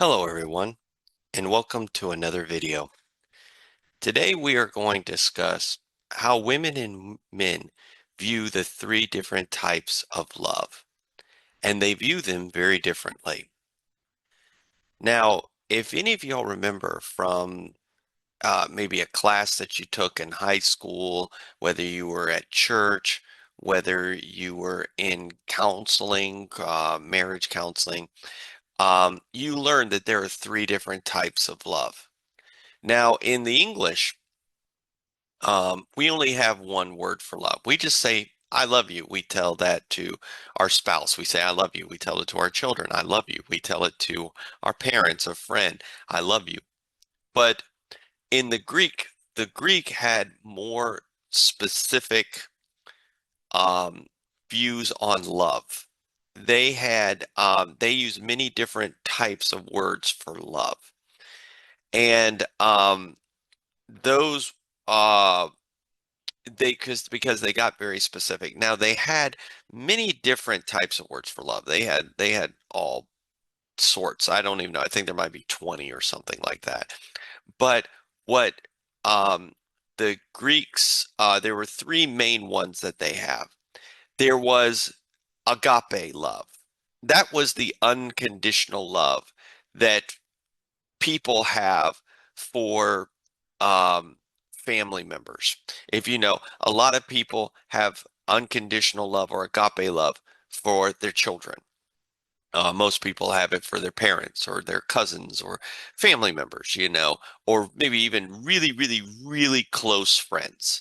Hello everyone, and welcome to another video. Today we are going to discuss how women and men view the three different types of love, and they view them very differently. Now, if any of y'all remember from maybe a class that you took in high school, whether you were at church, whether you were in counseling, marriage counseling, you learned that there are three different types of love. Now, in the English, we only have one word for love. We just say, I love you. We tell that to our spouse. We say, I love you. We tell it to our children. I love you. We tell it to our parents, a friend. I love you. But in the Greek had more specific um, views on love. They used many different types of words for love. And those, uh, because they got very specific. Now they had many different types of words for love. They had all sorts. I don't even know. I think there might be 20 or something like that. But what um the Greeks there were three main ones that they have. There was agape love. That was the unconditional love that people have for family members. If you know, a lot of people have unconditional love or agape love for their children. Most people have it for their parents or their cousins or family members, or maybe even really, really, really close friends.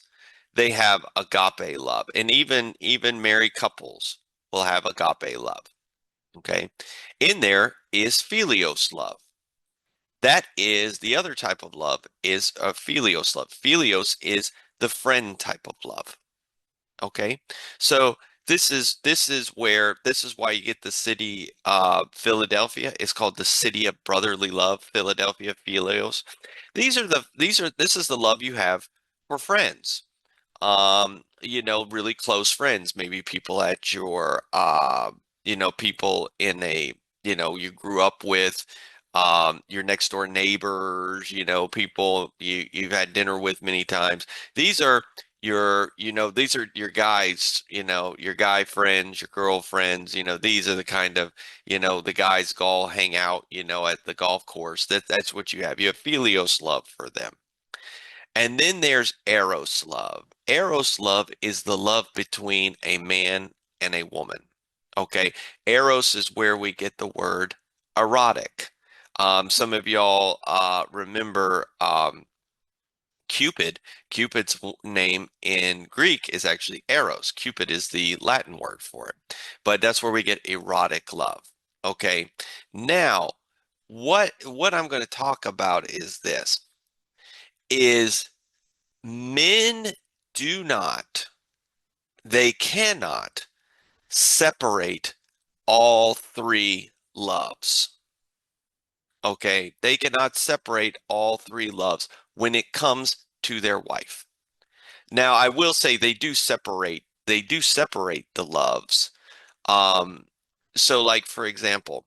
They have agape love, and even married couples will have agape love. Okay, in there is philos love. That is the other type of love is a philos love. Philos is the friend type of love. Okay. So this is why you get the city Philadelphia. It's called the city of brotherly love, Philadelphia, Philios. This is the love you have for friends. Really close friends, maybe people at your people in a, you grew up with, your next door neighbors, people you've had dinner with many times. These are these are your guys, your guy friends, your girlfriends, these are the kind of, the guys go all hang out, at the golf course. That's what you have. You have Philios love for them. And then there's Eros love. Eros love is the love between a man and a woman. Okay. Eros is where we get the word erotic. Some of y'all remember Cupid. Cupid's name in Greek is actually Eros. Cupid is the Latin word for it. But that's where we get erotic love. Okay. Now, what I'm going to talk about is this is men do not, they cannot separate all three loves. Okay. They cannot separate all three loves when it comes to their wife. Now, I will say they do separate the loves. Um, so like for example,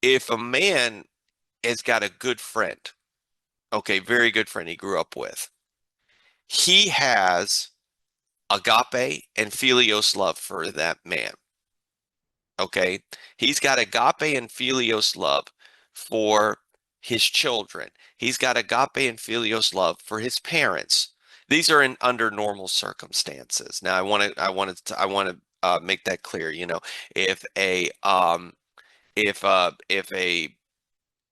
if a man has got a good friend, okay, very good friend he grew up with, he has agape and philios love for that man. Okay. He's got agape and philios love for his children. He's got agape and philios love for his parents. These are in under normal circumstances. Now I want to make that clear. If a if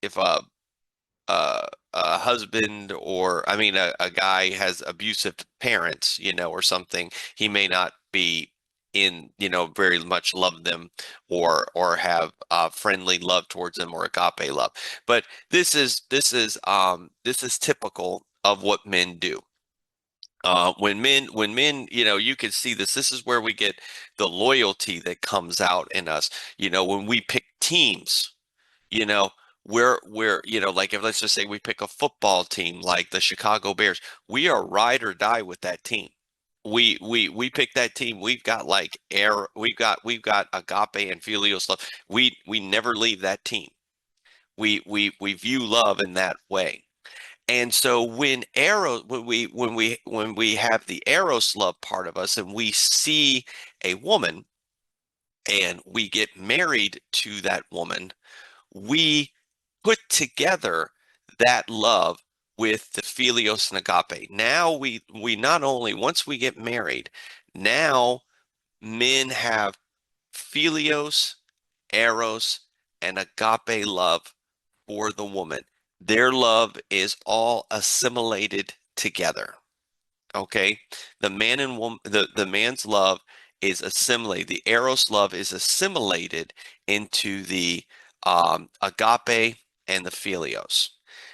if a husband, or I mean a guy has abusive parents, or something, he may not be in, very much love them, or have friendly love towards them, or agape love. But this is typical of what men do. When men, you can see this. This is where we get the loyalty that comes out in us. When we pick teams, you know, we're, like if let's just say we pick a football team like the Chicago Bears, we are ride or die with that team. We pick that team. We've got like we've got agape and filial stuff. We never leave that team. we view love in that way. And so when we have the Eros love part of us and we see a woman and we get married to that woman, we put together that love with the philos and agape. Now we not only once we get married, now men have philos, eros, and agape love for the woman. Their love is all assimilated together. Okay, the man and woman, the man's love is assimilated. The eros love is assimilated into the agape and the philios.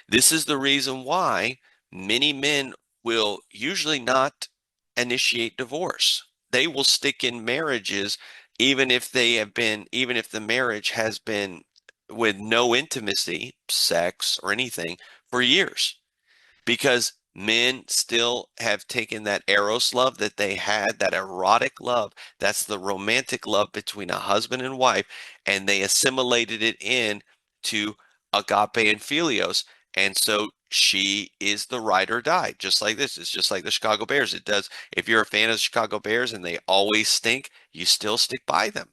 This is the reason why many men will usually not initiate divorce. They will stick in marriages even if they have been, even if the marriage has been with no intimacy, sex, or anything for years, because men still have taken that eros love that they had, that erotic love, that's the romantic love between a husband and wife, and they assimilated it in to agape and philios. And so she is the ride or die, just like this. It's just like the Chicago Bears. It does. If you're a fan of the Chicago Bears and they always stink, you still stick by them.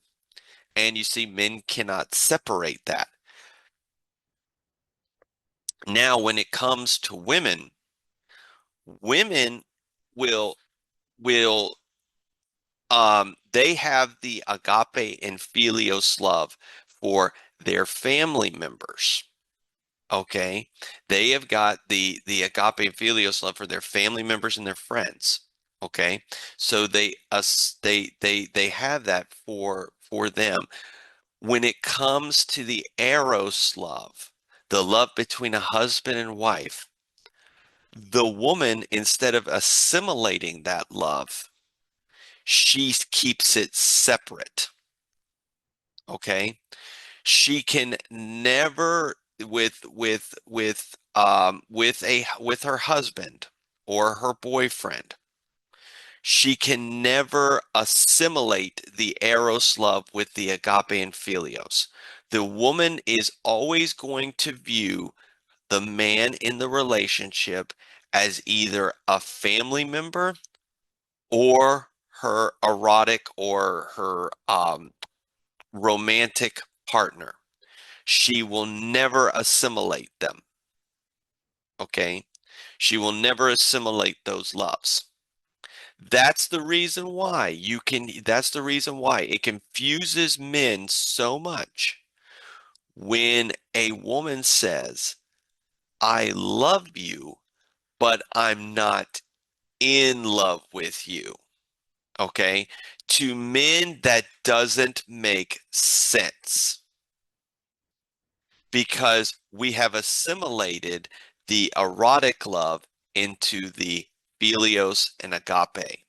And you see, men cannot separate that. Now, when it comes to women, women will will they have the agape and philios love for their family members. Okay, they have got the agape and philios love for their family members and their friends. Okay, so they have that for them. When it comes to the eros love, the love between a husband and wife, the woman, instead of assimilating that love, she keeps it separate. Okay, she can never with her husband or her boyfriend, she can never assimilate the eros love with the agape and philios. The woman is always going to view the man in the relationship as either a family member or her erotic or her romantic partner. She will never assimilate them. Okay. She will never assimilate those loves. That's the reason why it confuses men so much when a woman says, I love you, but I'm not in love with you. Okay. To men, that doesn't make sense because we have assimilated the erotic love into the philos and agape.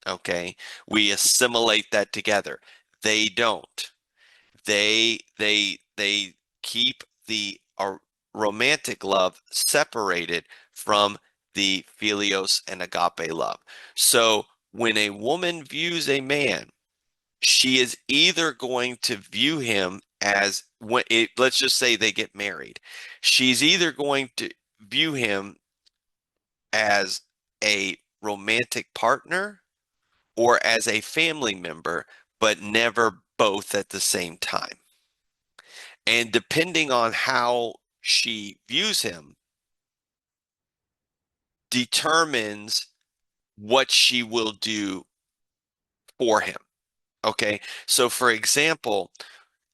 Okay. We assimilate that together. They don't. They keep the romantic love separated from the philos and agape love. So when a woman views a man, she is either going to view him as let's just say they get married. She's either going to view him as a romantic partner or as a family member, but never both at the same time. And depending on how she views him, determines what she will do for him. Okay. So, for example,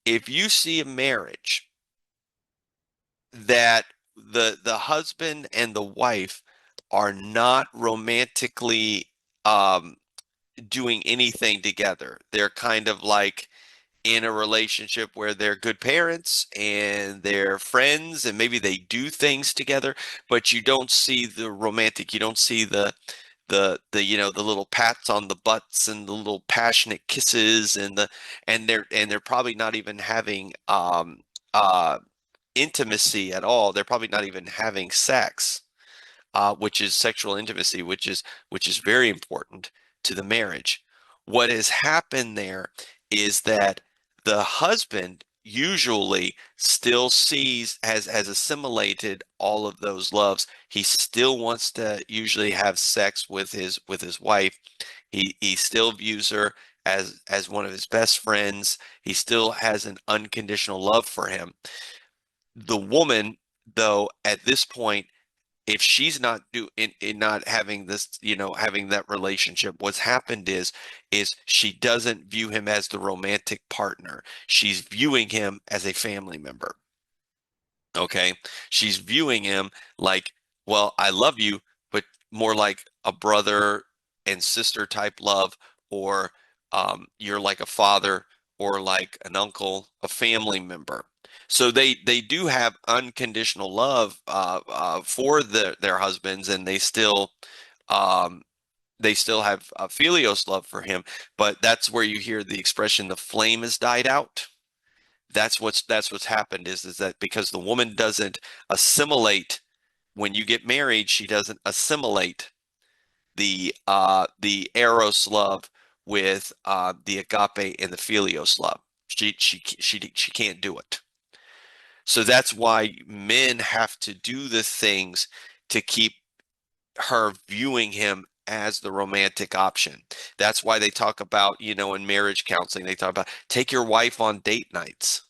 if you see a marriage that the husband and the wife are not romantically doing anything together, they're kind of like in a relationship where they're good parents and they're friends and maybe they do things together, but you don't see the romantic, you don't see the the little pats on the butts and the little passionate kisses and they're probably not even having uh intimacy at all. They're probably not even having sex, which is sexual intimacy, which is very important to the marriage. What has happened there is that the husband usually still sees has assimilated all of those loves. He still wants to usually have sex with his wife. He still views her as one of his best friends. He still has an unconditional love for him. The woman, though, at this point, if she's not in not having this, having that relationship, what's happened is she doesn't view him as the romantic partner. She's viewing him as a family member. Okay. She's viewing him like, well, I love you, but more like a brother and sister type love, or you're like a father or like an uncle, a family member. So they do have unconditional love for their husbands, and um, they still have philos love for him. But that's where you hear the expression, "the flame has died out." That's what's happened is that because the woman doesn't assimilate when you get married, she doesn't assimilate the Eros love with the agape and the Philios love. She can't do it. So that's why men have to do the things to keep her viewing him as the romantic option. That's why they talk about, in marriage counseling, they talk about take your wife on date nights.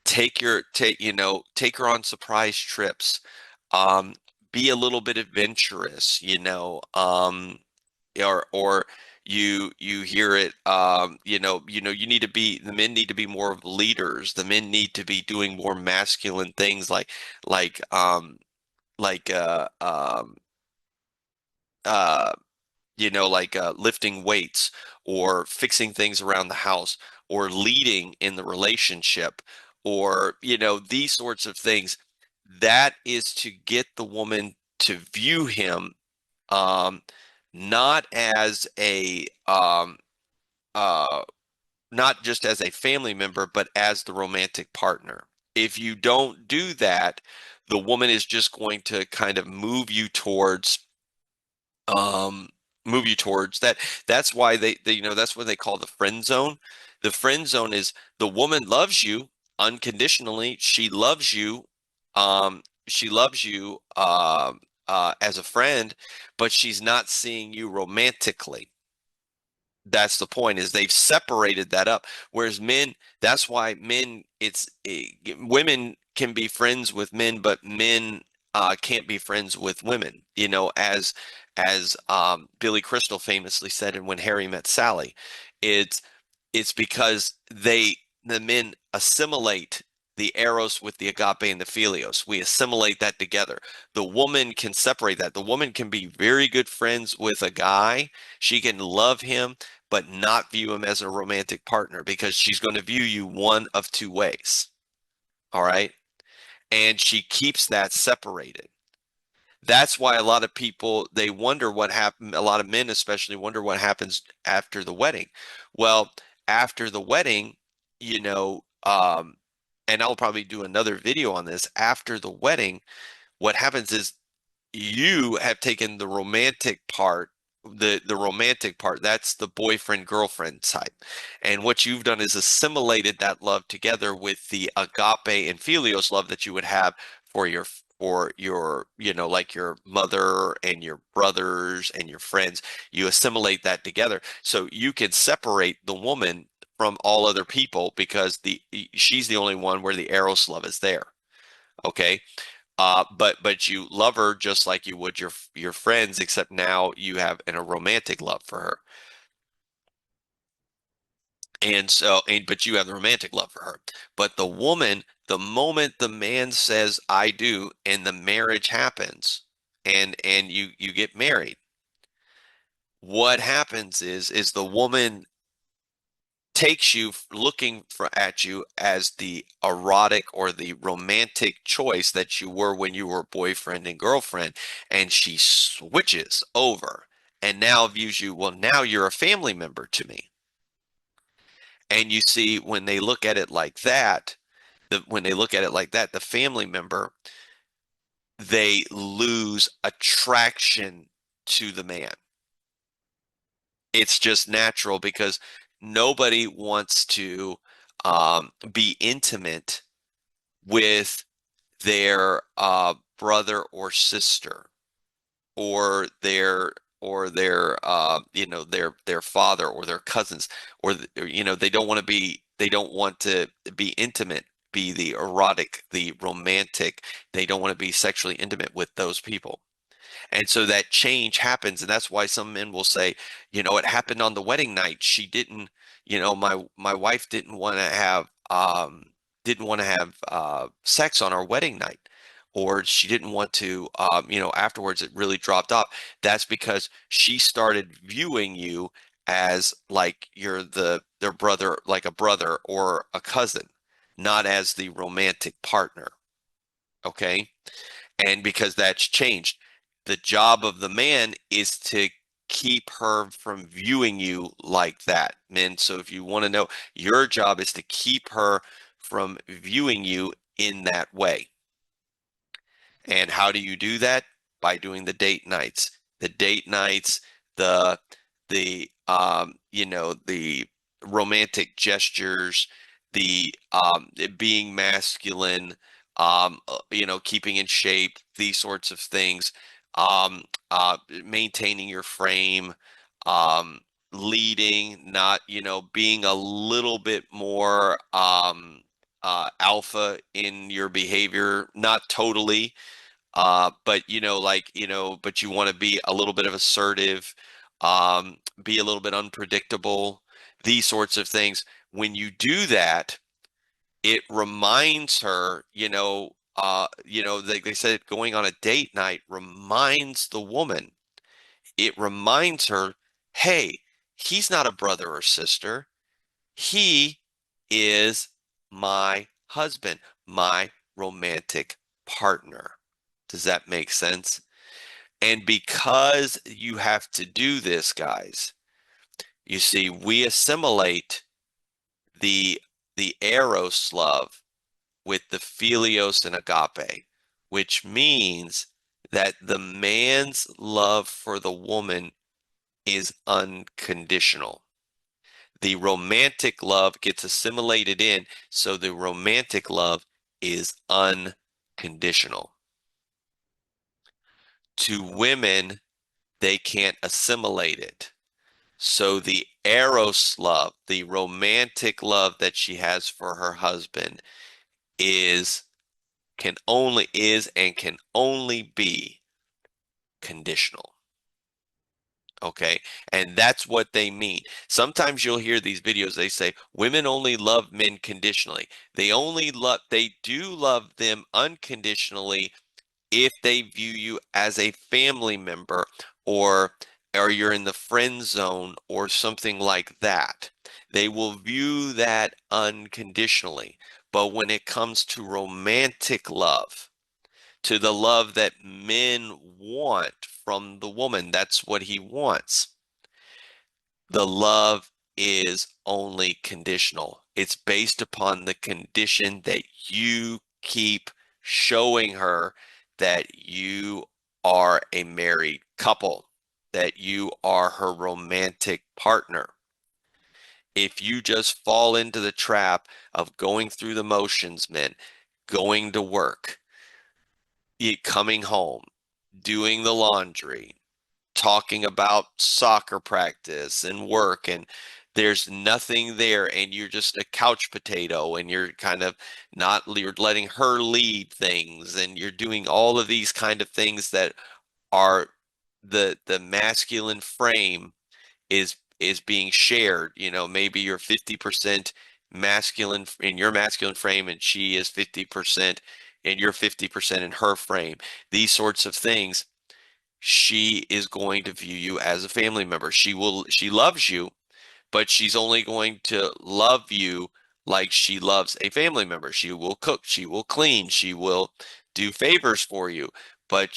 Take her on surprise trips. um be a little bit adventurous, or you hear it, you need to be the men need to be more of leaders. The men need to be doing more masculine things like um like uh lifting weights or fixing things around the house or leading in the relationship, or these sorts of things. That is to get the woman to view him, um, not as a not just as a family member, but as the romantic partner. If you don't do that, the woman is just going to kind of um move you towards that. That's why that's what they call the friend zone. The friend zone is the woman loves you unconditionally. She loves you as a friend, but she's not seeing you romantically. That's the point, is they've separated that up. Whereas men, that's why men, women can be friends with men, but men can't be friends with women, as Billy Crystal famously said in When Harry Met Sally. It's it's because the men assimilate the Eros with the Agape and the Philios. We assimilate that together. The woman can separate that. The woman can be very good friends with a guy. She can love him, but not view him as a romantic partner, because she's going to view you one of two ways. All right. And she keeps that separated. That's why a lot of people, they wonder what happened. A lot of men especially wonder what happens after the wedding. Well, after the wedding, you know, and I'll probably do another video on this. After the wedding, what happens is you have taken the romantic part, that's the boyfriend girlfriend side, and what you've done is assimilated that love together with the agape and philios love that you would have for your like your mother and your brothers and your friends. You assimilate that together so you can separate the woman from all other people, because she's the only one where the eros love is there. Okay. But you love her just like you would your friends, except now you have a romantic love for her. But you have the romantic love for her. But the woman, the moment the man says I do and the marriage happens, and you get married, what happens is the woman takes you looking at you as the erotic or the romantic choice that you were when you were boyfriend and girlfriend, and she switches over and now views you, well, now you're a family member to me. And you see, when they look at it like that, the family member, they lose attraction to the man. It's just natural, because nobody wants to be intimate with their brother or sister, or their father or their cousins, or they don't want to be intimate, be the erotic, the romantic. They don't want to be sexually intimate with those people. And so that change happens, and that's why some men will say, it happened on the wedding night. She didn't, my wife didn't want to have sex on our wedding night, or she didn't want to, afterwards it really dropped off. That's because she started viewing you as like you're their brother, like a brother or a cousin, not as the romantic partner. Okay. And because that's changed, the job of the man is to keep her from viewing you like that, men. So if you want to know, your job is to keep her from viewing you in that way. And how do you do that? By doing the date nights. The date nights, the the romantic gestures, the being masculine, keeping in shape, these sorts of things, maintaining your frame, um, leading, not, being a little bit more alpha in your behavior, not totally, but but you want to be a little bit of assertive, be a little bit unpredictable, these sorts of things. When you do that, it reminds her, they said going on a date night reminds the woman, it reminds her, hey, he's not a brother or sister. He is my husband, my romantic partner. Does that make sense? And because you have to do this, guys, you see, we assimilate the Eros love with the philos and agape, which means that the man's love for the woman is unconditional. The romantic love gets assimilated in, so the romantic love is unconditional. To women, they can't assimilate it. So the Eros love, the romantic love that she has for her husband is and can only be conditional. Okay. And that's what they mean. Sometimes you'll hear these videos, they say women only love men conditionally. They do love them unconditionally if they view you as a family member, or you're in the friend zone or something like that. They will view that unconditionally. But when it comes to romantic love, to the love that men want from the woman, that's what he wants. The love is only conditional. It's based upon the condition that you keep showing her that you are a married couple, that you are her romantic partner. If you just fall into the trap of going through the motions, men, going to work, coming home, doing the laundry, talking about soccer practice and work, and there's nothing there, and you're just a couch potato, and you're kind of not, you're letting her lead things, and you're doing all of these kind of things that are the masculine frame is being shared. Maybe you're 50% masculine in your masculine frame, and she is 50%, and you're 50% in her frame. These sorts of things, she is going to view you as a family member. She loves you, but she's only going to love you like she loves a family member. She will cook, she will clean, she will do favors for you, but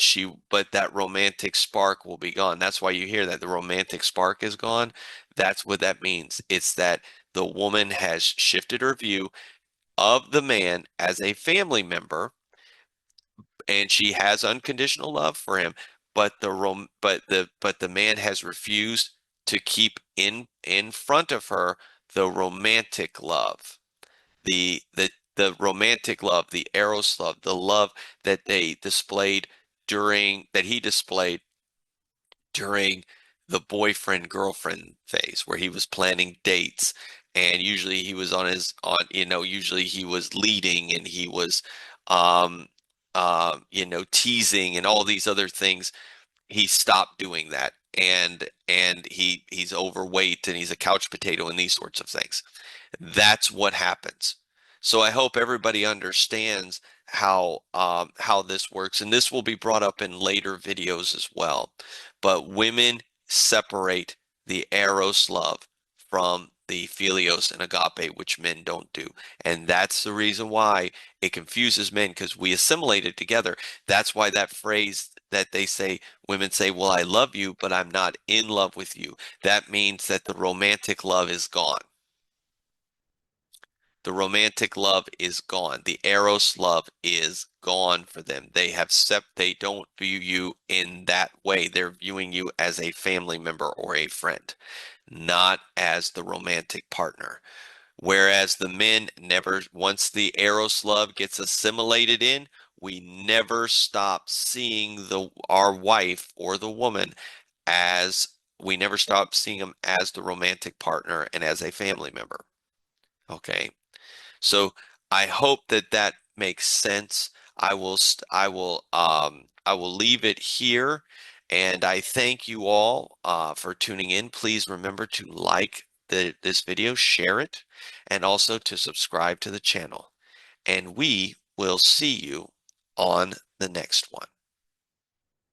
that romantic spark will be gone. That's why you hear that the romantic spark is gone. That's what that means. It's that the woman has shifted her view of the man as a family member, and she has unconditional love for him, but the man has refused to keep in front of her the romantic love. The romantic love, the Eros love, the love that they displayed that he displayed during the boyfriend girlfriend phase where he was planning dates, and usually he was usually he was leading, and he was um teasing and all these other things. He stopped doing that, and he's overweight, and he's a couch potato, and these sorts of things. That's what happens. So I hope everybody understands how this works, and this will be brought up in later videos as well. But women separate the Eros love from the Philios and Agape, which men don't do. And that's the reason why it confuses men, because we assimilate it together. That's why that phrase that women say, well, I love you, but I'm not in love with you. That means that the romantic love is gone. The romantic love is gone. The Eros love is gone for them. They don't view you in that way. They're viewing you as a family member or a friend, not as the romantic partner. Whereas the men never, once the Eros love gets assimilated in, we never stop seeing our wife or the woman as we never stop seeing them as the romantic partner and as a family member. Okay. So I hope that that makes sense. I will leave it here, and I thank you all for tuning in. Please remember to like this video, share it, and also to subscribe to the channel. And we will see you on the next one.